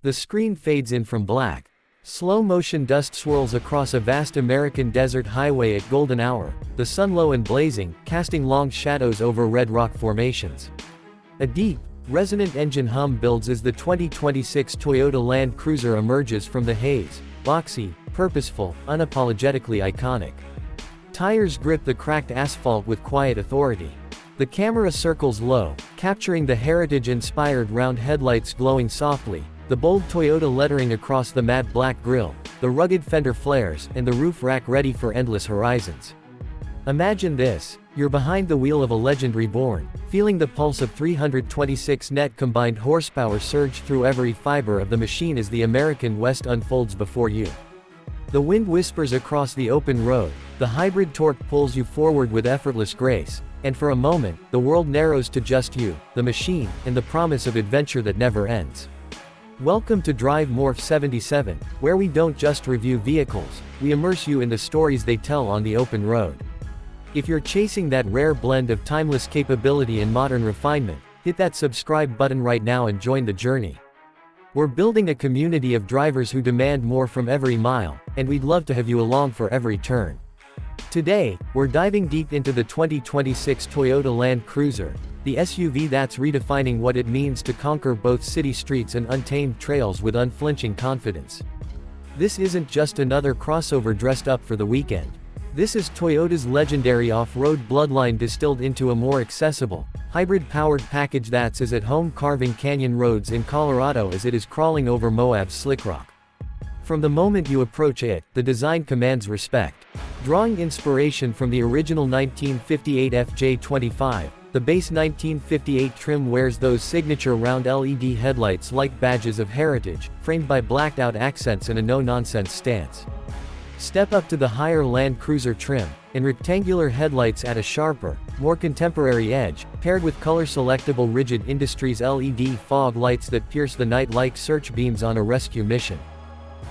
The screen fades in from black. Slow-motion dust swirls across a vast American desert highway at golden hour, the sun low and blazing, casting long shadows over red rock formations. A deep, resonant engine hum builds as the 2026 Toyota Land Cruiser emerges from the haze, boxy, purposeful, unapologetically iconic. Tires grip the cracked asphalt with quiet authority. The camera circles low, capturing the heritage-inspired round headlights glowing softly, the bold Toyota lettering across the matte black grille, the rugged fender flares, and the roof rack ready for endless horizons. Imagine this: you're behind the wheel of a legend reborn, feeling the pulse of 326 net combined horsepower surge through every fiber of the machine as the American West unfolds before you. The wind whispers across the open road, the hybrid torque pulls you forward with effortless grace, and for a moment, the world narrows to just you, the machine, and the promise of adventure that never ends. Welcome to Drive Morph 77, where we don't just review vehicles, we immerse you in the stories they tell on the open road. If you're chasing that rare blend of timeless capability and modern refinement, hit that subscribe button right now and join the journey. We're building a community of drivers who demand more from every mile, and we'd love to have you along for every turn. Today, we're diving deep into the 2026 Toyota Land Cruiser, the SUV that's redefining what it means to conquer both city streets and untamed trails with unflinching confidence. This isn't just another crossover dressed up for the weekend. This is Toyota's legendary off-road bloodline distilled into a more accessible, hybrid-powered package that's as at home carving canyon roads in Colorado as it is crawling over Moab's slick rock. From the moment you approach it, the design commands respect. Drawing inspiration from the original 1958 FJ25, the base 1958 trim wears those signature round LED headlights like badges of heritage, framed by blacked-out accents and a no-nonsense stance. Step up to the higher Land Cruiser trim, and rectangular headlights add a sharper, more contemporary edge, paired with color-selectable Rigid Industries LED fog lights that pierce the night like search beams on a rescue mission.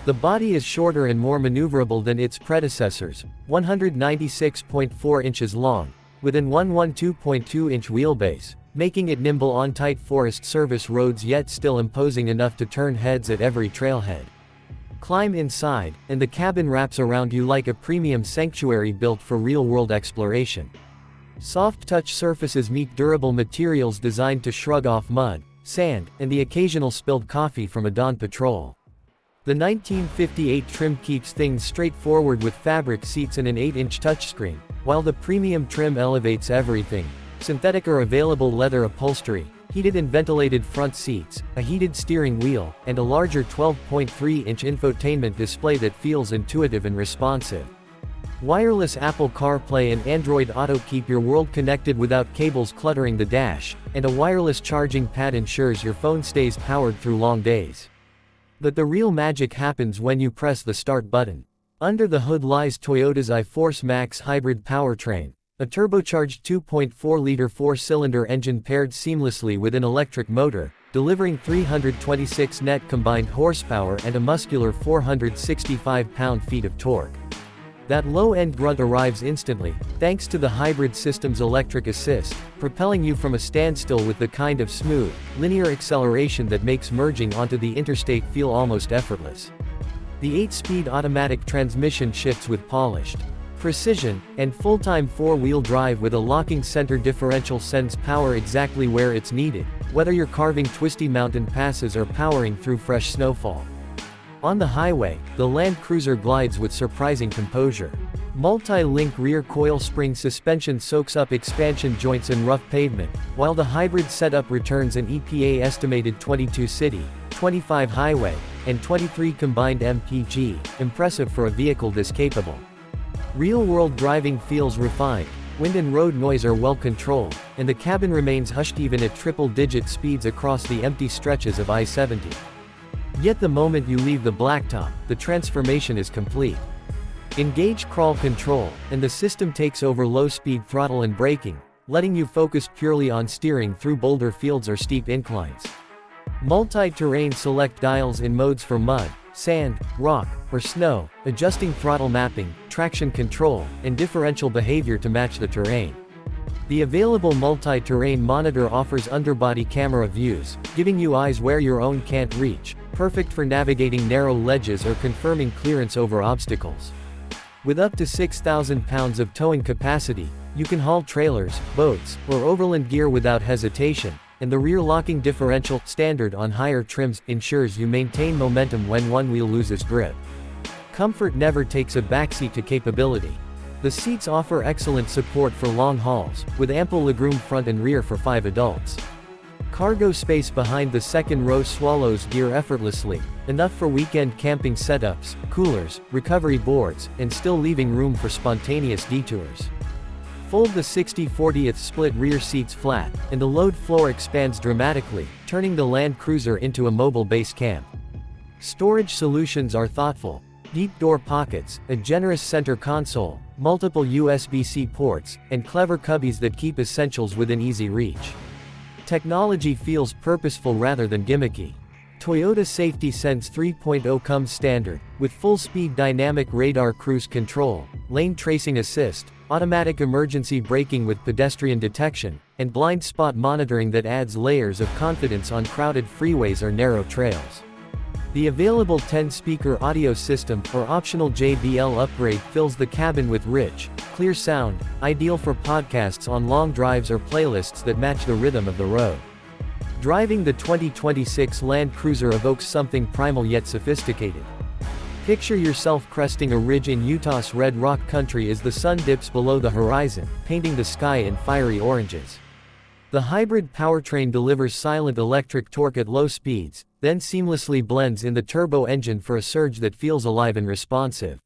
The body is shorter and more maneuverable than its predecessors, 196.4 inches long, with an 112.2-inch wheelbase, making it nimble on tight Forest Service roads yet still imposing enough to turn heads at every trailhead. Climb inside, and the cabin wraps around you like a premium sanctuary built for real-world exploration. Soft touch surfaces meet durable materials designed to shrug off mud, sand, and the occasional spilled coffee from a dawn patrol. The 1958 trim keeps things straightforward with fabric seats and an 8-inch touchscreen, while the premium trim elevates everything: synthetic or available leather upholstery, heated and ventilated front seats, a heated steering wheel, and a larger 12.3-inch infotainment display that feels intuitive and responsive. Wireless Apple CarPlay and Android Auto keep your world connected without cables cluttering the dash, and a wireless charging pad ensures your phone stays powered through long days. But the real magic happens when you press the start button. Under the hood lies Toyota's iForce Max hybrid powertrain, a turbocharged 2.4-liter four-cylinder engine paired seamlessly with an electric motor, delivering 326 net combined horsepower and a muscular 465 pound-feet of torque. That low-end grunt arrives instantly, thanks to the hybrid system's electric assist, propelling you from a standstill with the kind of smooth, linear acceleration that makes merging onto the interstate feel almost effortless. The 8-speed automatic transmission shifts with polished precision, and full-time four-wheel drive with a locking center differential sends power exactly where it's needed, whether you're carving twisty mountain passes or powering through fresh snowfall. On the highway, the Land Cruiser glides with surprising composure. Multi-link rear coil spring suspension soaks up expansion joints and rough pavement, while the hybrid setup returns an EPA-estimated 22 city, 25 highway, and 23 combined mpg, impressive for a vehicle this capable. Real-world driving feels refined, wind and road noise are well controlled, and the cabin remains hushed even at triple-digit speeds across the empty stretches of I-70. Yet the moment you leave the blacktop, the transformation is complete. Engage crawl control, and the system takes over low-speed throttle and braking, letting you focus purely on steering through boulder fields or steep inclines. Multi-terrain select dials in modes for mud, sand, rock, or snow, adjusting throttle mapping, traction control, and differential behavior to match the terrain. The available multi-terrain monitor offers underbody camera views, giving you eyes where your own can't reach, perfect for navigating narrow ledges or confirming clearance over obstacles. With up to 6,000 pounds of towing capacity, you can haul trailers, boats, or overland gear without hesitation, and the rear locking differential, standard on higher trims, ensures you maintain momentum when one wheel loses grip. Comfort never takes a backseat to capability. The seats offer excellent support for long hauls, with ample legroom front and rear for 5 adults. Cargo space behind the second row swallows gear effortlessly, enough for weekend camping setups, coolers, recovery boards, and still leaving room for spontaneous detours. Fold the 60/40th split rear seats flat, and the load floor expands dramatically, turning the Land Cruiser into a mobile base camp. Storage solutions are thoughtful. Deep door pockets, a generous center console, multiple USB-C ports, and clever cubbies that keep essentials within easy reach. Technology feels purposeful rather than gimmicky. Toyota Safety Sense 3.0 comes standard, with full-speed dynamic radar cruise control, lane tracing assist, automatic emergency braking with pedestrian detection, and blind spot monitoring that adds layers of confidence on crowded freeways or narrow trails. The available 10-speaker audio system, or optional JBL upgrade, fills the cabin with rich, clear sound, ideal for podcasts on long drives or playlists that match the rhythm of the road. Driving the 2026 Land Cruiser evokes something primal yet sophisticated. Picture yourself cresting a ridge in Utah's Red Rock Country as the sun dips below the horizon, painting the sky in fiery oranges. The hybrid powertrain delivers silent electric torque at low speeds, then seamlessly blends in the turbo engine for a surge that feels alive and responsive.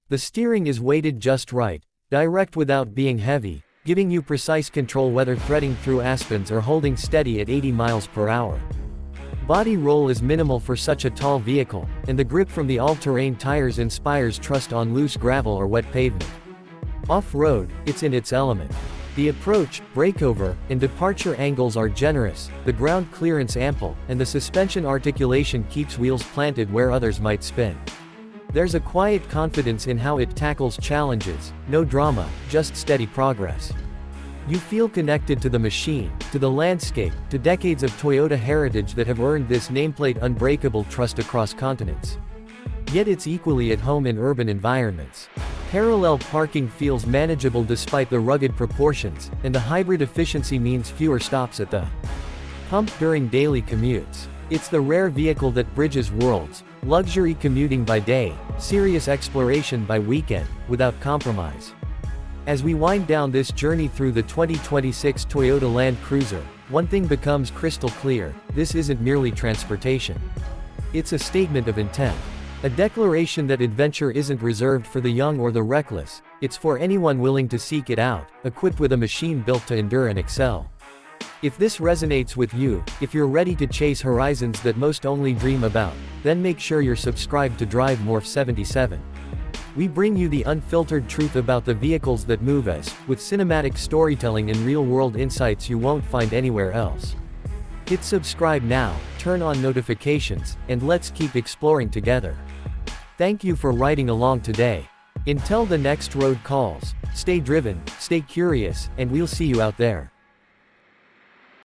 The steering is weighted just right, direct without being heavy, giving you precise control whether threading through aspens or holding steady at 80 miles per hour. Body roll is minimal for such a tall vehicle, and the grip from the all-terrain tires inspires trust on loose gravel or wet pavement. Off-road, it's in its element. The approach, breakover, and departure angles are generous, the ground clearance ample, and the suspension articulation keeps wheels planted where others might spin. There's a quiet confidence in how it tackles challenges, no drama, just steady progress. You feel connected to the machine, to the landscape, to decades of Toyota heritage that have earned this nameplate unbreakable trust across continents. Yet it's equally at home in urban environments. Parallel parking feels manageable despite the rugged proportions, and the hybrid efficiency means fewer stops at the pump during daily commutes. It's the rare vehicle that bridges worlds, luxury commuting by day, serious exploration by weekend, without compromise. As we wind down this journey through the 2026 Toyota Land Cruiser, one thing becomes crystal clear: this isn't merely transportation. It's a statement of intent. A declaration that adventure isn't reserved for the young or the reckless, it's for anyone willing to seek it out, equipped with a machine built to endure and excel. If this resonates with you, if you're ready to chase horizons that most only dream about, then make sure you're subscribed to Drive Morph 77. We bring you the unfiltered truth about the vehicles that move us, with cinematic storytelling and real-world insights you won't find anywhere else. Hit subscribe now, turn on notifications, and let's keep exploring together. Thank you for riding along today. Until the next road calls, stay driven, stay curious, and we'll see you out there.